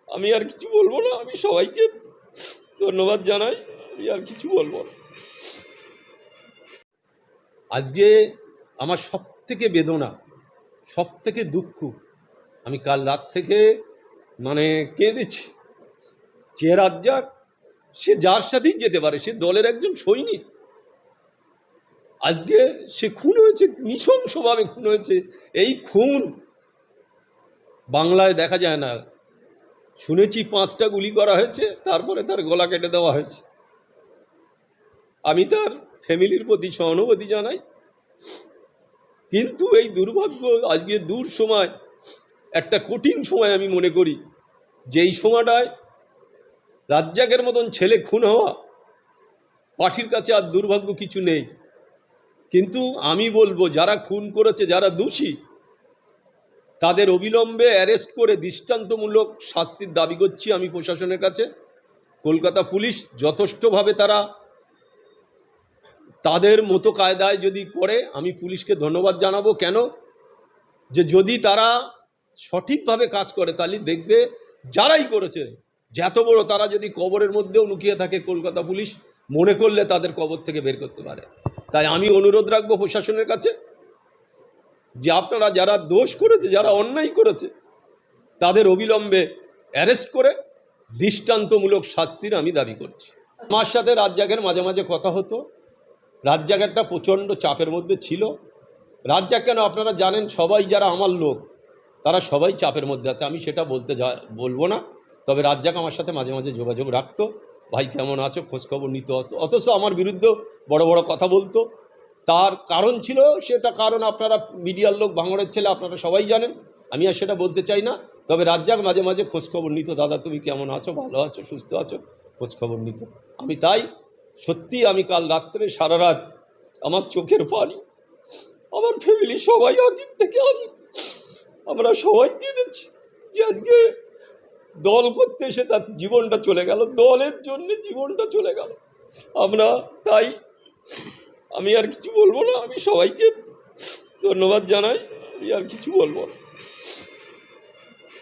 আমি আর কিছু বলবো না। আমি সবাইকে ধন্যবাদ জানাই। আমি আর কিছু বলবো না। আজকে আমার সব থেকে বেদনা, সব থেকে দুঃখ, আমি কাল রাত থেকে কেঁদেছি। যে রাজ্জাক, সে যার সাথেই যেতে পারে, সে দলের একজন সৈনিক, আজকে সে খুন হয়েছে, নৃশংসভাবে খুন হয়েছে। এই খুন বাংলায় দেখা যায় না। শুনেছি 5টা গুলি করা হয়েছে, তারপরে তার গলা কেটে দেওয়া হয়েছে। আমি তার ফ্যামিলির প্রতি সহানুভূতি জানাই, কিন্তু এই দুর্ভাগ্য আজকে দূর সময়, একটা কঠিন সময় আমি মনে করি, যেই সময়টায় রাজ্জাকের মতন ছেলে খুন হওয়া, পার্টির কাছে আর দুর্ভাগ্য কিছু নেই। কিন্তু আমি বলবো, যারা খুন করেছে, যারা দোষী, তাদের অবিলম্বে অ্যারেস্ট করে দৃষ্টান্তমূলক শাস্তির দাবি করছি আমি প্রশাসনের কাছে। কলকাতা পুলিশ যথেষ্টভাবে তারা তাদের মতো কায়দায় যদি করে, আমি পুলিশকে ধন্যবাদ জানাবো। কেন যে যদি তারা সঠিকভাবে কাজ করে, তাহলে দেখবে যারাই করেছে, যত বড়, তারা যদি কবরের মধ্যেও লুকিয়ে থাকে, কলকাতা পুলিশ মনে করলে তাদের কবর থেকে বের করতে পারে। তাই আমি অনুরোধ রাখবো প্রশাসনের কাছে যে আপনারা যারা দোষ করেছে, যারা অন্যায় করেছে, তাদের অবিলম্বে অ্যারেস্ট করে দৃষ্টান্তমূলক শাস্তির আমি দাবি করছি। আমার সাথে রাজ্জাকের মাঝে মাঝে কথা হতো। রাজ্জাক একটা প্রচণ্ড চাপের মধ্যে ছিল। রাজ্জাক কেন, আপনারা জানেন, সবাই যারা আমার লোক, তারা সবাই চাপের মধ্যে আছে। আমি সেটা বলবো না। তবে রাজ্জাক আমার সাথে মাঝে মাঝে যোগাযোগ রাখতো, ভাই কেমন আছো, খোঁজখবর নিত। অথচ আমার বিরুদ্ধে বড় বড় কথা বলতো। তার কারণ ছিল, সেটা কারণ আপনারা মিডিয়ার লোক, ভাঙড়ের ছেলে, আপনারা সবাই জানেন, আমি আর সেটা বলতে চাই না। তবে রাজ্জাক মাঝে মাঝে খোঁজখবর নিত, দাদা তুমি কেমন আছো, ভালো আছো, সুস্থ আছো, খোঁজখবর নিত। আমি তাই সত্যি, আমি কাল রাত্রে সারা রাত আমার চোখের পানি, আমার ফ্যামিলি সবাই, আগের থেকে আমরা সবাই কেঁদেছি যে আজকে দল করতে এসে তার জীবনটা চলে গেল, দলের জন্য জীবনটা চলে গেল। আমরা তাই, আমি আর কিছু বলবো না। আমি সবাইকে ধন্যবাদ জানাই। আমি আর কিছু বলবো না।